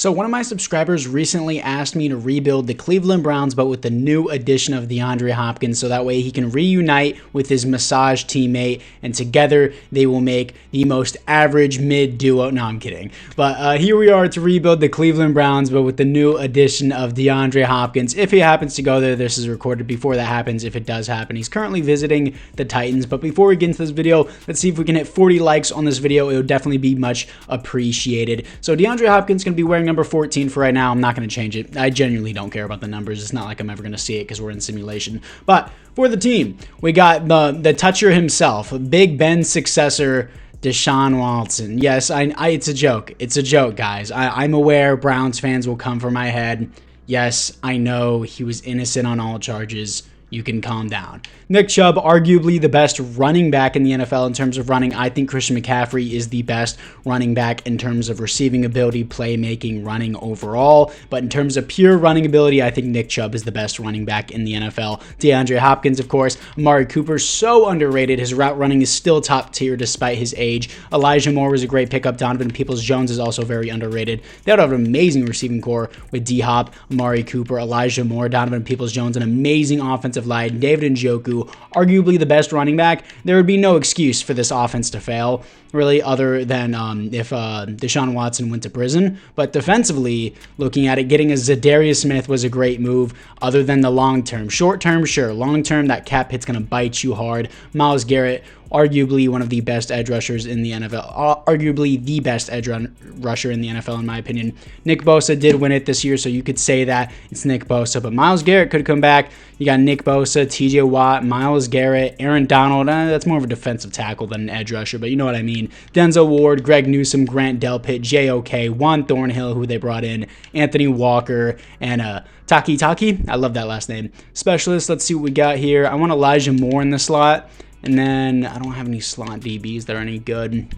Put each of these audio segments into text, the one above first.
So one of my subscribers recently asked me to rebuild the Cleveland Browns, but with the new addition of DeAndre Hopkins, so that way he can reunite with his massage teammate, and together they will make the most average mid duo. No, I'm kidding. But here we are to rebuild the Cleveland Browns, but with the new addition of DeAndre Hopkins. If he happens to go there, this is recorded before that happens. If it does happen, he's currently visiting the Titans. But before we get into this video, let's see if we can hit 40 likes on this video. It would definitely be much appreciated. So DeAndre Hopkins is going to be wearing number 14 for right now. I'm not going to change it. I genuinely don't care about the numbers. It's not like I'm ever going to see it because we're in simulation. But for the team, we got the toucher himself, Big Ben's successor, Deshaun Watson. Yes, it's a joke. It's a joke, guys. I'm aware Browns fans will come for my head. Yes, I know he was innocent on all charges. You can calm down. Nick Chubb, arguably the best running back in the NFL in terms of running. I think Christian McCaffrey is the best running back in terms of receiving ability, playmaking, running overall. But in terms of pure running ability, I think Nick Chubb is the best running back in the NFL. DeAndre Hopkins, of course. Amari Cooper, so underrated. His route running is still top tier despite his age. Elijah Moore was a great pickup. Donovan Peoples-Jones is also very underrated. They would have an amazing receiving core with D-Hop, Amari Cooper, Elijah Moore, Donovan Peoples-Jones, an amazing offensive line. David Njoku, arguably the best running back. There would be no excuse for this offense to fail, really, other than if Deshaun Watson went to prison. But defensively, looking at it, getting a Za'Darius Smith was a great move, other than the long term. Short term, sure. Long term, that cap hit's going to bite you hard. Myles Garrett, arguably one of the best edge rushers in the NFL. Arguably the best edge rusher in the NFL, in my opinion. Nick Bosa did win it this year, so you could say that it's Nick Bosa. But Myles Garrett could come back. You got Nick Bosa, TJ Watt, Myles Garrett, Aaron Donald. That's more of a defensive tackle than an edge rusher, but you know what I mean. Denzel Ward, Greg Newsome, Grant Delpit, JOK, Juan Thornhill, who they brought in, Anthony Walker, and Taki. I love that last name. Specialist, let's see what we got here. I want Elijah Moore in the slot. And then I don't have any slot DBs that are any good.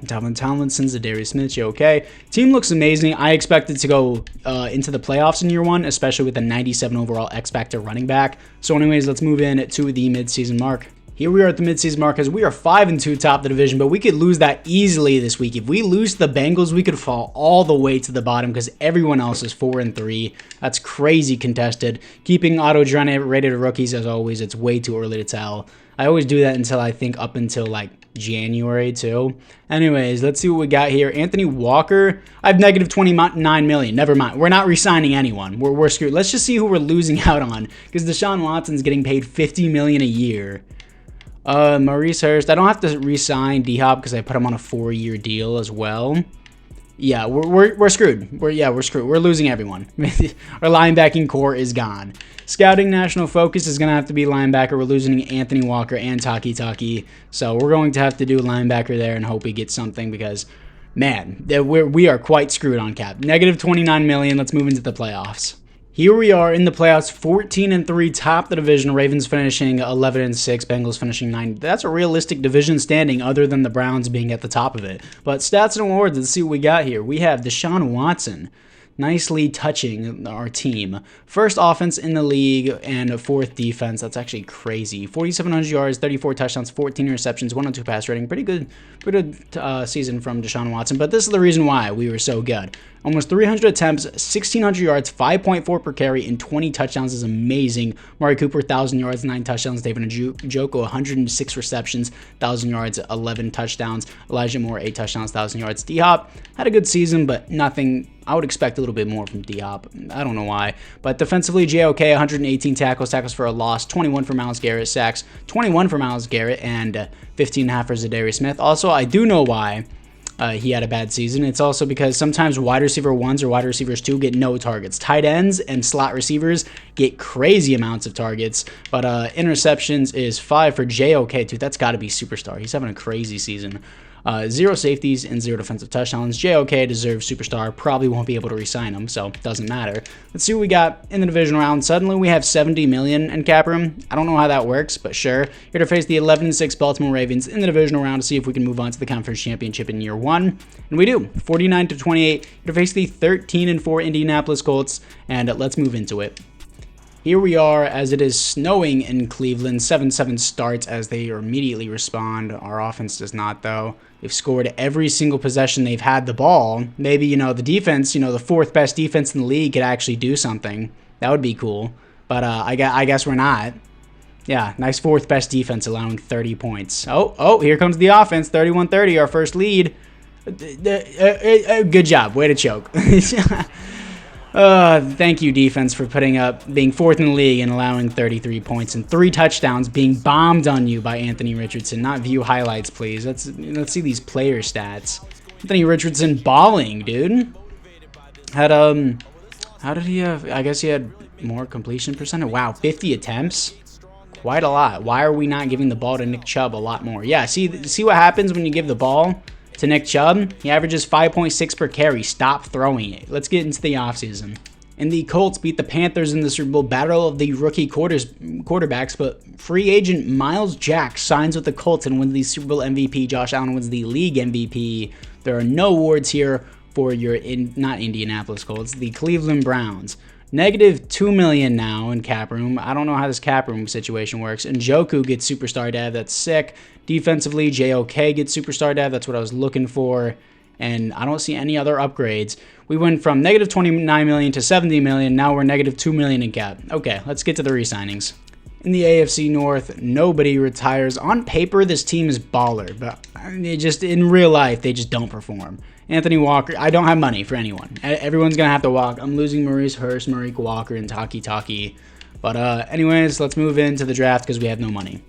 Dalvin Tomlinson, za'darius Smith, okay. Team looks amazing. I expect it to go into the playoffs in year one, especially with a 97 overall X-Factor running back. So anyways, let's move in to the midseason mark. Here we are at the midseason mark as we are 5-2 top of the division, but we could lose that easily this week. If we lose to the Bengals, we could fall all the way to the bottom because everyone else is 4-3. That's crazy contested. Keeping auto-rated rookies as always, it's way too early to tell. I always do that until I think up until like January too. Anyways, let's see what we got here. Anthony Walker, I have negative 29 million. Never mind. We're not re-signing anyone. We're screwed. Let's just see who we're losing out on because Deshaun Watson's getting paid $50 million a year. Maurice Hurst, I don't have to re-sign D-Hop because I put him on a 4-year deal as well. Yeah, we're screwed. We're screwed. We're losing everyone. Our linebacking core is gone. Scouting national focus is going to have to be linebacker. We're losing Anthony Walker and Taki. So we're going to have to do linebacker there and hope we get something because, man, we are quite screwed on cap. Negative 29 million. Let's move into the playoffs. Here we are in the playoffs, 14-3, top the division. Ravens finishing 11-6, Bengals finishing 9. That's a realistic division standing other than the Browns being at the top of it. But stats and awards, let's see what we got here. We have Deshaun Watson nicely touching our team. First offense in the league and fourth defense. That's actually crazy. 4,700 yards, 34 touchdowns, 14 receptions, 102 pass rating. Pretty good season from Deshaun Watson. But this is the reason why we were so good. Almost 300 attempts, 1,600 yards, 5.4 per carry, and 20 touchdowns is amazing. Amari Cooper, 1,000 yards, 9 touchdowns. David Njoku, 106 receptions, 1,000 yards, 11 touchdowns. Elijah Moore, 8 touchdowns, 1,000 yards. D-Hop had a good season, but nothing. I would expect a little bit more from D-Hop. I don't know why. But defensively, JOK, 118 tackles for a loss, 21 for Myles Garrett, sacks, 21 for Myles Garrett, and 15.5 for za'darius Smith. Also, I do know why he had a bad season. It's also because sometimes wide receiver 1s or wide receivers 2 get no targets. Tight ends and slot receivers get crazy amounts of targets. But interceptions is 5 for JOK, dude. That's got to be superstar. He's having a crazy season. 0 safeties and 0 defensive touchdowns. JOK deserves superstar. Probably won't be able to re-sign him, so it doesn't matter. Let's see what we got in the division round. Suddenly we have 70 million in cap room. I don't know how that works, but sure. Here to face the 11-6 Baltimore Ravens in the divisional round to see if we can move on to the conference championship in year one. And we do. 49-28. Here to face the 13-4 Indianapolis Colts, and let's move into it. Here we are as it is snowing in Cleveland. 7-7 starts as they immediately respond. Our offense does not, though. They've scored every single possession they've had the ball. Maybe, the defense, the fourth best defense in the league could actually do something. That would be cool. But I guess we're not. Yeah, nice fourth best defense allowing 30 points. Oh, here comes the offense. 31-30, our first lead. Good job. Way to choke. Thank you, defense, for being fourth in the league and allowing 33 points and 3 touchdowns being bombed on you by Anthony Richardson. Not view highlights, please. Let's see these player stats. Anthony Richardson balling, dude. How did he have? I guess he had more completion percentage. Wow, 50 attempts. Quite a lot. Why are we not giving the ball to Nick Chubb a lot more? Yeah, see what happens when you give the ball to Nick Chubb? He averages 5.6 per carry. Stop throwing it. Let's get into the offseason. And the Colts beat the Panthers in the Super Bowl battle of the rookie quarterbacks, but free agent Miles Jack signs with the Colts and wins the Super Bowl MVP. Josh Allen wins the league MVP. There are no awards here for not Indianapolis Colts, the Cleveland Browns. Negative $2 million now in cap room. I don't know how this cap room situation works. And Njoku gets superstar dev. That's sick. Defensively, JOK gets superstar dev. That's what I was looking for. And I don't see any other upgrades. We went from negative $29 million to $70 million. Now we're negative $2 million in cap. Okay, let's get to the re-signings. In the AFC North, nobody retires. On paper, this team is baller, but in real life, they just don't perform. Anthony Walker, I don't have money for anyone. Everyone's going to have to walk. I'm losing Maurice Hurst, Marique Walker, and Taki. But anyways, let's move into the draft because we have no money.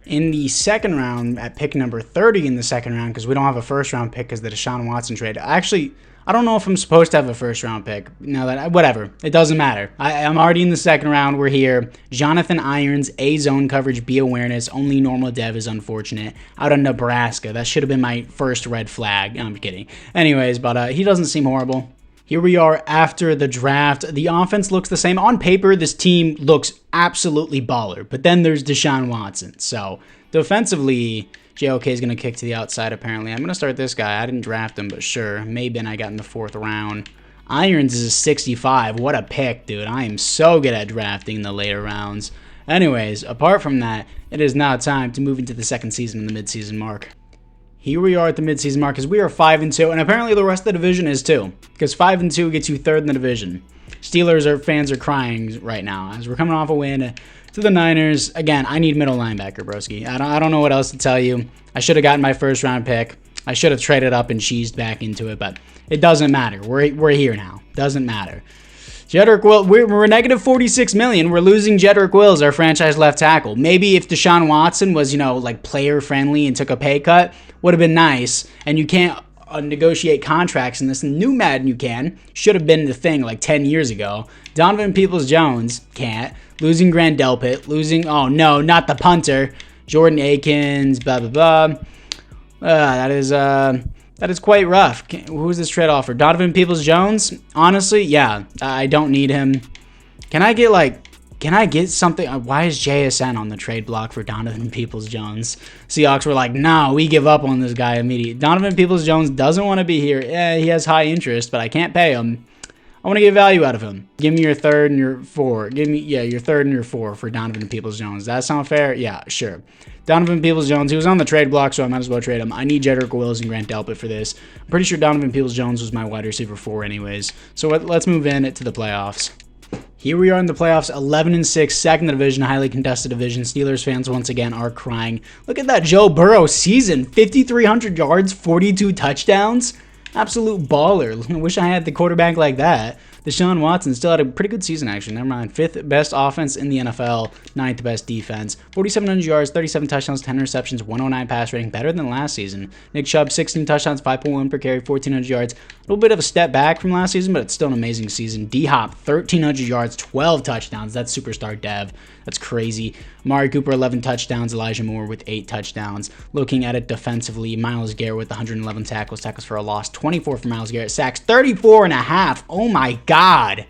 In the second round, at pick number 30 in the second round, because we don't have a first round pick because the Deshaun Watson trade. Actually, I don't know if I'm supposed to have a first round pick. Whatever. It doesn't matter. I'm already in the second round. We're here. Jonathan Irons, A zone coverage, B awareness. Only normal dev is unfortunate. Out of Nebraska. That should have been my first red flag. I'm kidding. Anyways, but he doesn't seem horrible. Here we are after the draft. The offense looks the same. On paper, this team looks absolutely baller. But then there's Deshaun Watson. So defensively, JOK is going to kick to the outside, apparently. I'm going to start this guy. I didn't draft him, but sure. Maybin I got in the 4th round. Irons is a 65. What a pick, dude. I am so good at drafting in the later rounds. Anyways, apart from that, it is now time to move into the second season in the midseason mark. Here we are at the midseason mark because we are 5-2, and apparently the rest of the division is too. Because 5-2 gets you 3rd in the division. Fans are crying right now as we're coming off a win to the Niners. Again, I need middle linebacker, broski. I don't know what else to tell you. I should have gotten my first round pick. I should have traded up and cheesed back into it, but it doesn't matter. We're here now. Doesn't matter. Jedrick Wills, we're negative $46 million. We're losing Jedrick Wills, our franchise left tackle. Maybe if Deshaun Watson was, player friendly and took a pay cut, would have been nice. And you can't negotiate contracts in this new Madden. You can. Should have been the thing like 10 years ago. Donovan Peoples-Jones can't. Losing Grant Delpit. Oh no, not the punter. Jordan Akins. Blah blah blah. That is quite rough. Who's this trade offer? Donovan Peoples-Jones? Honestly, yeah. I don't need him. Can I get something? Why is JSN on the trade block for Donovan Peoples-Jones? Seahawks were like, no, we give up on this guy immediately. Donovan Peoples-Jones doesn't want to be here. Yeah, he has high interest, but I can't pay him. I want to get value out of him. Give me your 3rd and your 4. Your 3rd and your 4 for Donovan Peoples-Jones. Does that sound fair? Yeah, sure. Donovan Peoples-Jones, he was on the trade block, so I might as well trade him. I need Jedrick Wills and Grant Delpit for this. I'm pretty sure Donovan Peoples-Jones was my wide receiver 4 anyways. So let's move in to the playoffs. Here we are in the playoffs, 11-6, second division, highly contested division. Steelers fans once again are crying. Look at that Joe Burrow season, 5,300 yards, 42 touchdowns. Absolute baller. I wish I had the quarterback like that. Deshaun Watson still had a pretty good season, actually. Never mind. 5th best offense in the NFL, 9th best defense. 4,700 yards, 37 touchdowns, 10 receptions, 109 pass rating, better than last season. Nick Chubb, 16 touchdowns, 5.1 per carry, 1,400 yards. A little bit of a step back from last season, but it's still an amazing season. D-Hop, 1,300 yards, 12 touchdowns. That's superstar dev. That's crazy. Amari Cooper, 11 touchdowns. Elijah Moore with 8 touchdowns. Looking at it defensively, Myles Garrett with 111 tackles for a loss. 24 for Myles Garrett. Sacks, 34.5. Oh my God.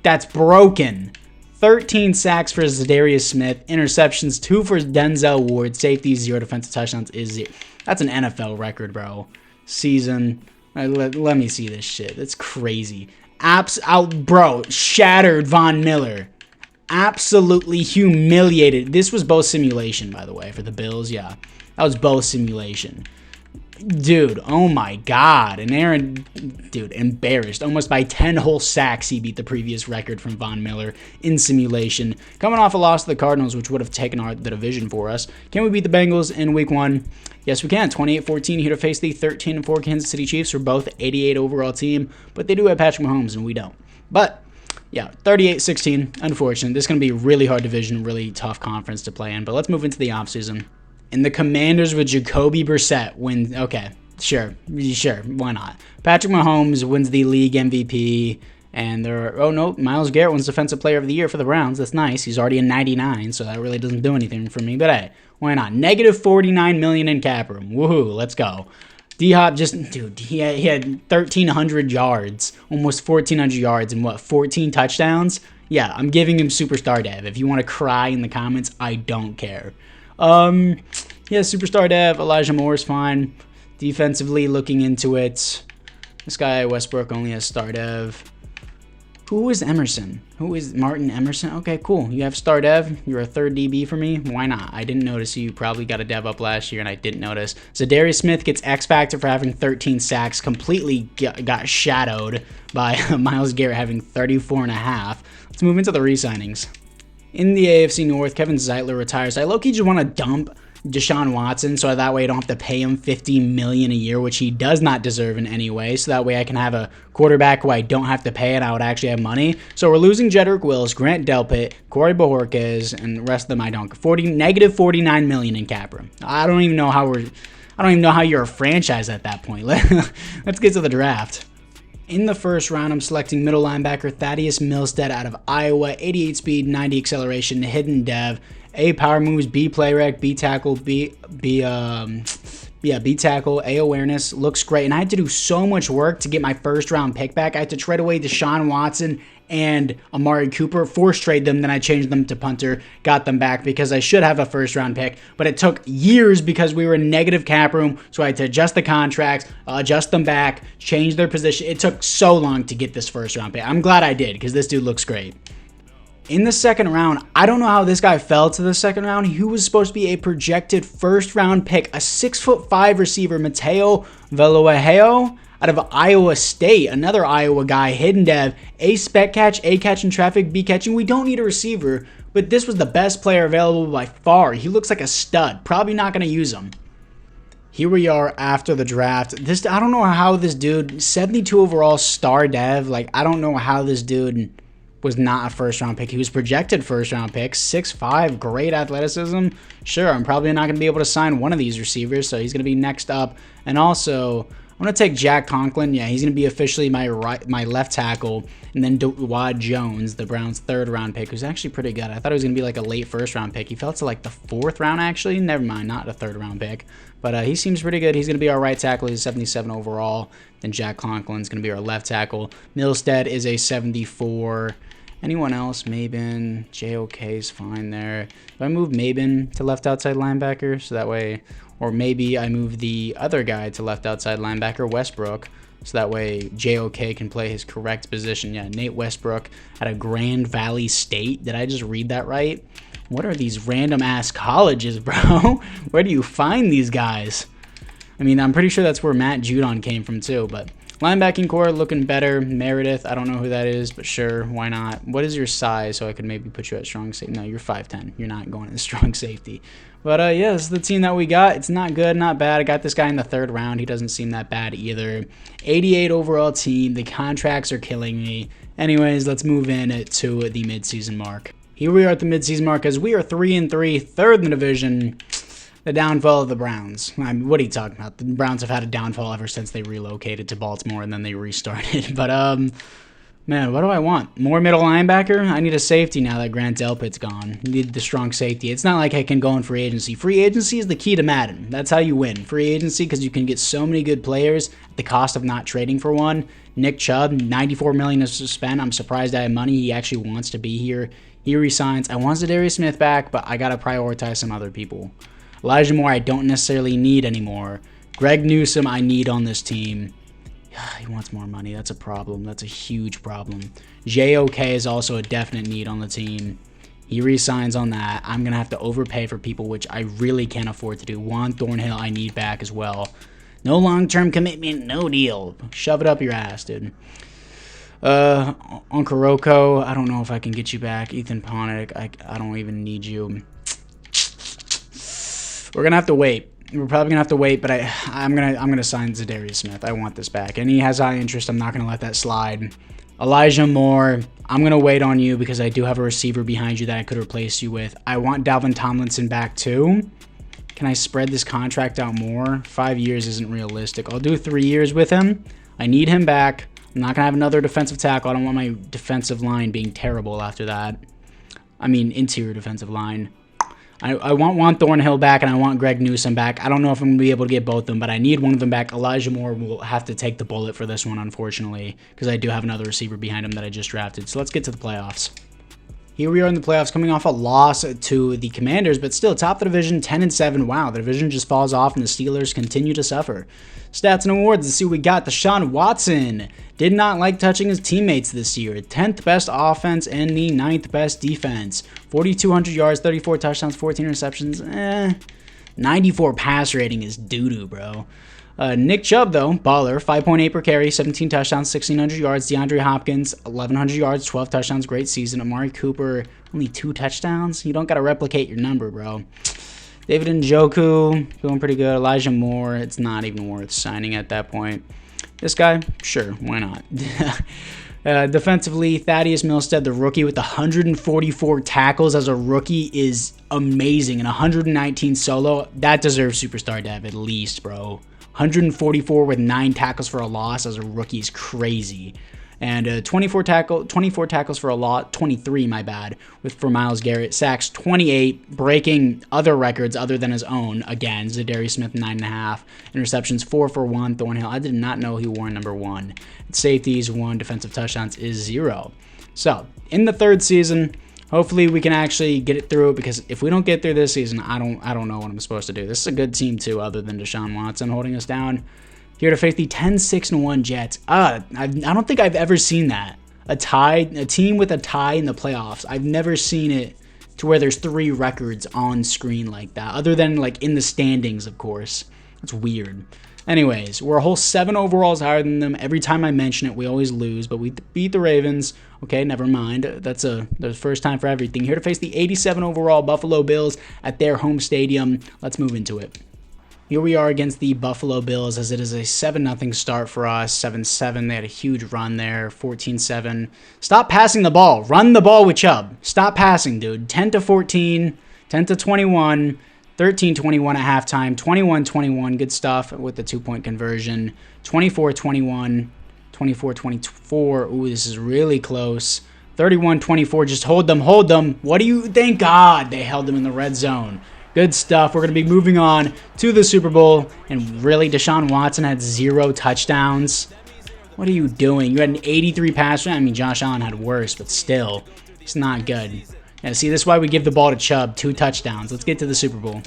That's broken. 13 sacks for Za'Darius Smith. Interceptions, 2 for Denzel Ward. Safeties, 0 defensive touchdowns is 0. That's an NFL record, bro. Season. Let me see this shit. That's crazy. Apps out, bro. Shattered Von Miller. absolutely humiliated. This was both simulation, by the way, for the Bills. Yeah, that was both simulation. Dude, oh my God. And Aaron, dude, embarrassed. Almost by 10 whole sacks, he beat the previous record from Von Miller in simulation. Coming off a loss to the Cardinals, which would have taken the division for us. Can we beat the Bengals in week 1? Yes, we can. 28-14 here to face the 13-4 Kansas City Chiefs. We're both 88 overall team, but they do have Patrick Mahomes, and we don't. But yeah, 38-16. Unfortunate. This is going to be a really hard division, really tough conference to play in. But let's move into the offseason. And the Commanders with Jacoby Brissett win. Okay, sure, why not? Patrick Mahomes wins the league MVP, and Myles Garrett wins Defensive Player of the Year for the Browns. That's nice. He's already a 99, so that really doesn't do anything for me. But hey, why not? Negative $49 million in cap room. Woohoo, let's go. D-Hop he had 1,300 yards, almost 1,400 yards, and 14 touchdowns? Yeah, I'm giving him Superstar Dev. If you want to cry in the comments, I don't care. Yeah, Superstar Dev, Elijah Moore's fine. Defensively, looking into it, this guy, Westbrook, only has Star Dev. Who is Emerson? Who is Martin Emerson? Okay, cool. You have Star Dev. You're a third DB for me. Why not? I didn't notice you probably got a dev up last year, and I didn't notice. Za'Darius Smith gets X Factor for having 13 sacks. Completely got shadowed by Myles Garrett having 34.5. Let's move into the re-signings. In the AFC North, Kevin Zeitler retires. I low-key just want to dump Deshaun Watson so that way I don't have to pay him $50 million a year, which he does not deserve in any way. So that way I can have a quarterback who I don't have to pay and I would actually have money. So we're losing Jedrick Wills, Grant Delpit, Corey Bojorquez, and the rest of them I don't. Negative $49 million in cap room. I don't even know how you're a franchise at that point. Let's get to the draft. In the first round, I'm selecting middle linebacker Thaddeus Milstead out of Iowa, 88 speed, 90 acceleration, hidden dev, A power moves, B play rec, B tackle, B tackle, A awareness, looks great. And I had to do so much work to get my first round pick back. I had to trade away Deshaun Watson and Amari Cooper, force trade them, then I changed them to punter, got them back because I should have a first round pick, but it took years because we were in negative cap room, so I had to adjust the contracts, adjust them back, change their position. It took so long to get this first round pick. I'm glad I did because this dude looks great. In the second round, I don't know how this guy fell to the second round. He was supposed to be a projected first round pick, a 6'5" receiver, Mateo Veloajeo, out of Iowa State, another Iowa guy, hidden dev, A spec catch, A catch in traffic, B catching. We don't need a receiver, but this was the best player available by far. He looks like a stud. Probably not going to use him. Here we are after the draft. I don't know how this dude, 72 overall star dev, I don't know how this dude was not a first round pick. He was projected first round pick, 6'5", great athleticism. Sure, I'm probably not going to be able to sign one of these receivers, so he's going to be next up. And also, I'm going to take Jack Conklin. Yeah, he's going to be officially my left tackle. And then Dawad Jones, the Browns' third round pick, who's actually pretty good. I thought he was going to be a late first round pick. He fell to the fourth round, actually. Never mind, not a third round pick. But he seems pretty good. He's going to be our right tackle. He's 77 overall. Then Jack Conklin's going to be our left tackle. Milstead is a 74. Anyone else? Mabin, JOK is fine there. If I move Mabin to left outside linebacker, so that way, or maybe I move the other guy to left outside linebacker, Westbrook, so that way JOK can play his correct position. Yeah, Nate Westbrook out of Grand Valley State. Did I just read that right? What are these random ass colleges, bro? Where do you find these guys? I mean, I'm pretty sure that's where Matt Judon came from too, but linebacking core looking better. Meredith, I don't know who that is, but sure, why not? What is your size so I could maybe put you at strong safety? No, you're 5'10". You're not going to strong safety. But yeah, this is the team that we got. It's not good, not bad. I got this guy in the third round. He doesn't seem that bad either. 88 overall team. The contracts are killing me. Anyways, let's move in to the midseason mark. Here we are at the midseason mark as we are 3-3, third in the division. The downfall of the Browns. I mean, what are you talking about? The Browns have had a downfall ever since they relocated to Baltimore and then they restarted. But, man, what do I want? More middle linebacker? I need a safety now that Grant Delpit's gone. Need the strong safety. It's not like I can go in free agency. Free agency is the key to Madden. That's how you win. Free agency because you can get so many good players at the cost of not trading for one. Nick Chubb, $94 million to spend. I'm surprised I have money. He actually wants to be here. He resigns. I want Za'Darius Smith back, but I got to prioritize some other people. Elijah Moore, I don't necessarily need anymore. Greg Newsome, I need on this team. He wants more money. That's a problem. That's a huge problem. JOK is also a definite need on the team. He resigns on that. I'm going to have to overpay for people, which I really can't afford to do. Juan Thornhill, I need back as well. No long-term commitment, no deal. Shove it up your ass, dude. On Kuroko, I don't know if I can get you back. Ethan Ponick, I don't even need you. We're going to have to wait. We're probably going to have to wait, but I'm gonna sign za'darius Smith. I want this back. And he has high interest. I'm not going to let that slide. Elijah Moore, I'm going to wait on you because I do have a receiver behind you that I could replace you with. I want Dalvin Tomlinson back too. Can I spread this contract out more? 5 years isn't realistic. I'll do 3 years with him. I need him back. I'm not going to have another defensive tackle. I don't want my defensive line being terrible after that. I mean, interior defensive line. I want Juan Thornhill back, and I want Greg Newsome back. I don't know if I'm going to be able to get both of them, but I need one of them back. Elijah Moore will have to take the bullet for this one, unfortunately, because I do have another receiver behind him that I just drafted. So let's get to the playoffs. Here we are in the playoffs, coming off a loss to the Commanders, but still top of the division, 10-7. Wow, the division just falls off, and the Steelers continue to suffer. Stats and awards, let's see what we got. Deshaun Watson did not like touching his teammates this year. 10th best offense and the 9th best defense. 4,200 yards, 34 touchdowns, 14 receptions. 94 pass rating is doo-doo, bro. Nick Chubb, though, baller, 5.8 per carry, 17 touchdowns, 1,600 yards. DeAndre Hopkins, 1,100 yards, 12 touchdowns, great season. Amari Cooper, only 2 touchdowns. You don't got to replicate your number, bro. David Njoku, feeling pretty good. Elijah Moore, it's not even worth signing at that point. This guy, sure, why not? Defensively, Thaddeus Milstead, the rookie with 144 tackles as a rookie is amazing. And 119 solo, that deserves superstar dev at least, bro. 144 with 9 tackles for a loss as a rookie is crazy. And 24 tackles for a lot, 23, my bad, for Myles Garrett. Sacks 28, breaking other records other than his own. Again, za'darius Smith 9.5. Interceptions 4 for Juan Thornhill. I did not know he wore number 1. Safeties 1, defensive touchdowns is 0. So in the 3rd season, hopefully we can actually get it through, because if we don't get through this season, I don't know what I'm supposed to do. This is a good team too, other than Deshaun Watson holding us down. Here to face the 10-6-1 Jets. I don't think I've ever seen that. A team with a tie in the playoffs. I've never seen it to where there's 3 records on screen like that, other than like in the standings, of course. That's weird. Anyways, we're a whole 7 overalls higher than them. Every time I mention it, we always lose, but we beat the Ravens. Okay, never mind. That's the first time for everything. Here to face the 87 overall Buffalo Bills at their home stadium. Let's move into it. Here we are against the Buffalo Bills, as it is a 7-0 start for us. 7-7. They had a huge run there. 14-7. Stop passing the ball. Run the ball with Chubb. Stop passing, dude. 10-14. 10-21. 13-21 at halftime. 21-21. Good stuff with the 2-point conversion. 24-21. 24-24. Ooh, this is really close. 31-24. Just hold them. Hold them. What do you think? God, they held them in the red zone. Good stuff. We're going to be moving on to the Super Bowl. And really, Deshaun Watson had 0 touchdowns. What are you doing? You had an 83 passer. I mean, Josh Allen had worse, but still, it's not good. Yeah, see, this is why we give the ball to Chubb. 2 touchdowns. Let's get to the Super Bowl.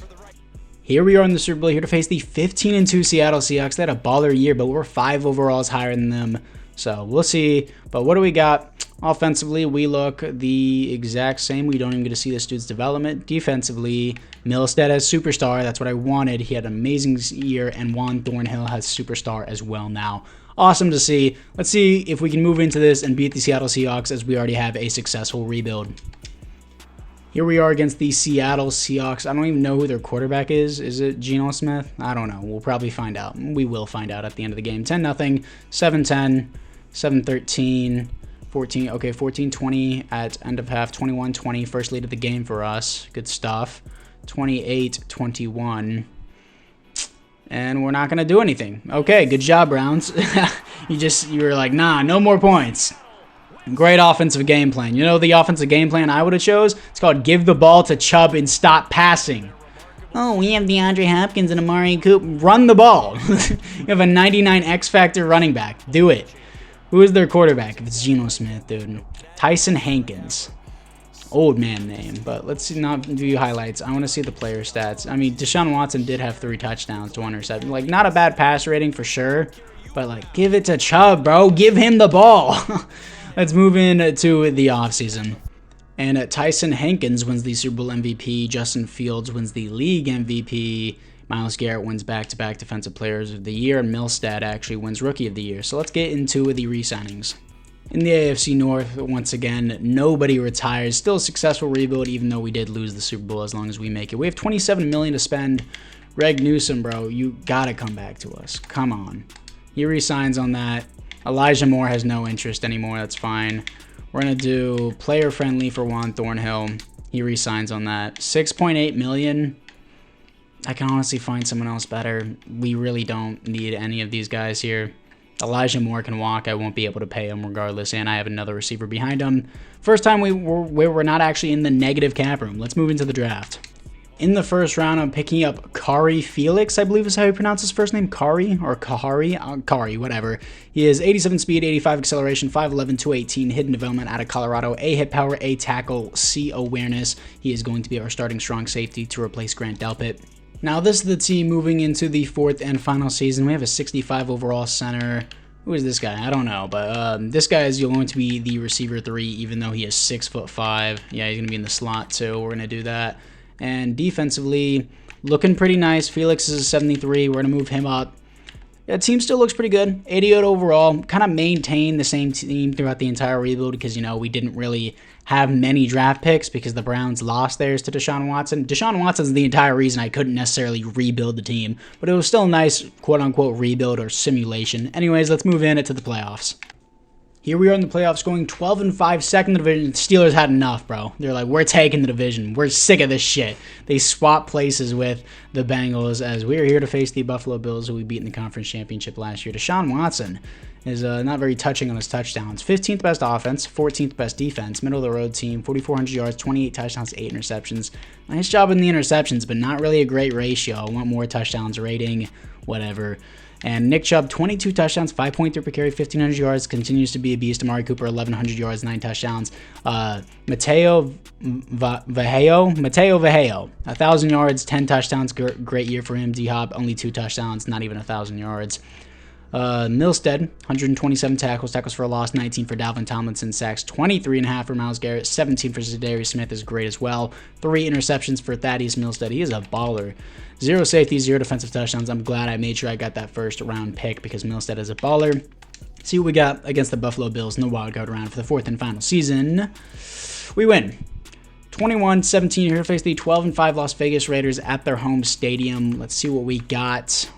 Here we are in the Super Bowl, here to face the 15-2 Seattle Seahawks. They had a baller year, but we're 5 overalls higher than them. So we'll see. But what do we got? Offensively, we look the exact same. We don't even get to see this dude's development. Defensively, Milstead as superstar. That's what I wanted. He had an amazing year, and Juan Thornhill has superstar as well now. Awesome to see. Let's see if we can move into this and beat the Seattle Seahawks, as we already have a successful rebuild. Here we are against the Seattle Seahawks. I don't even know who their quarterback is. Is it Geno Smith? I don't know. We'll probably find out. We will find out at the end of the game. 10-0, 7-10, 7-13, 14. Okay, 14-20 at end of half. 21-20, first lead of the game for us. Good stuff. 28-21. And we're not going to do anything. Okay, good job, Browns. you were like, nah, no more points. Great offensive game plan. You know the offensive game plan I would have chose? It's called give the ball to Chubb and stop passing. Oh, we have DeAndre Hopkins and Amari Cooper. Run the ball. You have a 99 X Factor running back. Do it. Who is their quarterback? If it's Geno Smith, dude. Tyson Hankins. Old man name, but let's not view highlights. I want to see the player stats. I mean, Deshaun Watson did have 3 touchdowns to 1 interception. Like, not a bad pass rating for sure, but, like, give it to Chubb, bro. Give him the ball. Let's move into the offseason. And Tyson Hankins wins the Super Bowl MVP. Justin Fields wins the league MVP. Myles Garrett wins back-to-back Defensive Players of the Year. And Milstead actually wins Rookie of the Year. So let's get into the re-signings. In the AFC North, once again, nobody retires. Still a successful rebuild, even though we did lose the Super Bowl as long as we make it. We have $27 million to spend. Greg Newsome, bro, you gotta come back to us. Come on. He re-signs on that. Elijah Moore has no interest anymore. That's fine. We're going to do player-friendly for Juan Thornhill. He re-signs on that. $6.8 million. I can honestly find someone else better. We really don't need any of these guys here. Elijah Moore can walk. I won't be able to pay him regardless, and I have another receiver behind him. First time we're not actually in the negative cap room. Let's move into the draft. In the first round, I'm picking up Kari Felix, I believe is how you pronounce his first name. Kari or Kahari? Kari, whatever. He is 87 speed, 85 acceleration, 5'11", 218, hidden development out of Colorado, A hit power, A tackle, C awareness. He is going to be our starting strong safety to replace Grant Delpit. Now, this is the team moving into the fourth and final season. We have a 65 overall center. Who is this guy? I don't know, but this guy is going to be the receiver 3, even though he is 6'5". Yeah, he's going to be in the slot too. We're going to do that. And defensively, looking pretty nice. Felix is a 73. We're going to move him up. Yeah, the team still looks pretty good. 88 overall. Kind of maintain the same team throughout the entire rebuild because, you know, we didn't really have many draft picks because the Browns lost theirs to Deshaun Watson. Deshaun Watson's the entire reason I couldn't necessarily rebuild the team, but it was still a nice quote-unquote rebuild or simulation. Anyways, let's move into the playoffs. Here we are in the playoffs going 12-5, second division. The Steelers had enough, bro. They're like, we're taking the division. We're sick of this shit. They swap places with the Bengals as we are here to face the Buffalo Bills, who we beat in the conference championship last year. Deshaun Watson is not very touching on his touchdowns. 15th best offense, 14th best defense, middle of the road team, 4,400 yards, 28 touchdowns, 8 interceptions. Nice job in the interceptions, but not really a great ratio. I want more touchdowns rating, whatever. And Nick Chubb, 22 touchdowns, 5.3 per carry, 1,500 yards, continues to be a beast. Amari Cooper, 1,100 yards, 9 touchdowns. Mateo Vajeo, 1,000 yards, 10 touchdowns. Great year for him. D-Hop, only 2 touchdowns, not even 1,000 yards. Milstead, 127 tackles for a loss, 19 for Dalvin Tomlinson, sacks, 23.5 for Myles Garrett, 17 for Za'Darius Smith is great as well. 3 interceptions for Thaddeus Milstead. He is a baller. 0 safeties, 0 defensive touchdowns. I'm glad I made sure I got that first round pick because Milstead is a baller. See what we got against the Buffalo Bills in the wildcard round for the fourth and final season. We win. 21-17 here to face the 12-5 Las Vegas Raiders at their home stadium. Let's see what we got.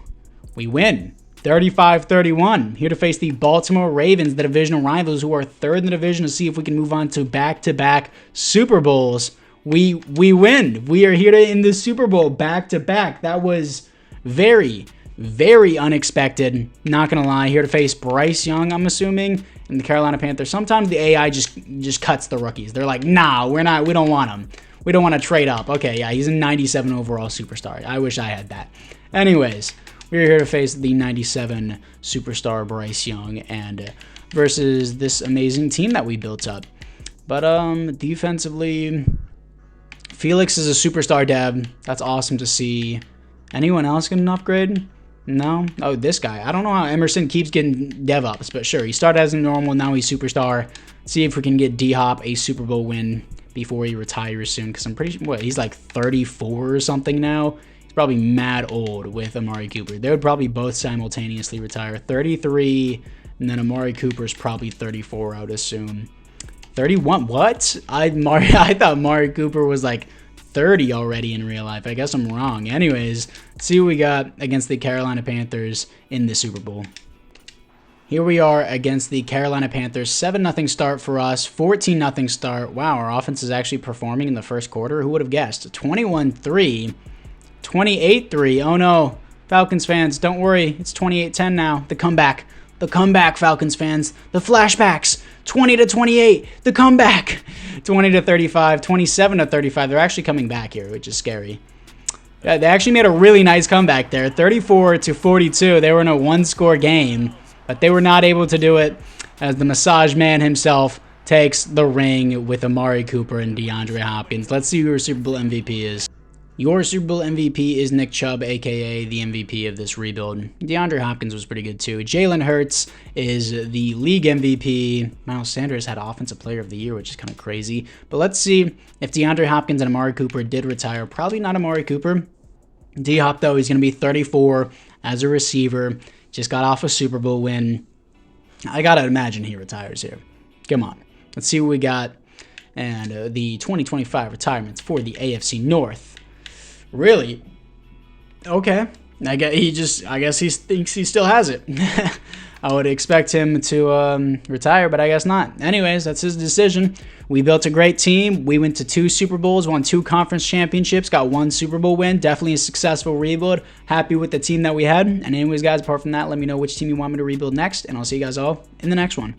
We win. 35-31. Here to face the Baltimore Ravens, the divisional rivals who are third in the division, to see if we can move on to back-to-back Super Bowls. We win. We are here to in the Super Bowl back-to-back. That was very, very unexpected. Not going to lie. Here to face Bryce Young, I'm assuming, and the Carolina Panthers. Sometimes the AI just cuts the rookies. They're like, nah, we don't want him. We don't want to trade up. Okay, yeah, he's a 97 overall superstar. I wish I had that. Anyways, we're here to face the 97 superstar Bryce Young and versus this amazing team that we built up. But defensively, Felix is a superstar dev. That's awesome to see. Anyone else get an upgrade? No? Oh, this guy. I don't know how Emerson keeps getting dev ups, but sure. He started as a normal, now he's superstar. See if we can get D-Hop a Super Bowl win before he retires soon, because I'm pretty sure, he's like 34 or something now. He's probably mad old with Amari Cooper. They would probably both simultaneously retire. 33, and then Amari Cooper's probably 34, I would assume. 31? What? I thought Amari Cooper was like 30 already in real life. I guess I'm wrong. Anyways, let's see what we got against the Carolina Panthers in the Super Bowl. Here we are against the Carolina Panthers. 7-0 start for us. 14-0 start. Wow, our offense is actually performing in the first quarter. Who would have guessed? 21-3. 28-3. Oh no. Falcons fans, don't worry. It's 28-10 now. The comeback. The comeback, Falcons fans. The flashbacks. 20-28. The comeback. 20-35. 27-35. They're actually coming back here, which is scary. Yeah, they actually made a really nice comeback there. 34-42. They were in a one-score game, but they were not able to do it as the massage man himself takes the ring with Amari Cooper and DeAndre Hopkins. Let's see who your Super Bowl MVP is. Your Super Bowl MVP is Nick Chubb, aka the MVP of this rebuild. DeAndre Hopkins was pretty good too. Jalen Hurts is the league MVP. Miles Sanders had Offensive Player of the Year, which is kind of crazy. But let's see if DeAndre Hopkins and Amari Cooper did retire. Probably not Amari Cooper. D-Hop, though, he's going to be 34 as a receiver. Just got off a Super Bowl win. I got to imagine he retires here. Come on. Let's see what we got. And the 2025 retirements for the AFC North. Really? Okay. I guess he thinks he still has it. I would expect him to retire, but I guess not. Anyways, that's his decision. We built a great team. We went to 2 Super Bowls, won 2 conference championships, got 1 Super Bowl win. Definitely a successful rebuild. Happy with the team that we had. And anyways, guys, apart from that, let me know which team you want me to rebuild next, and I'll see you guys all in the next one.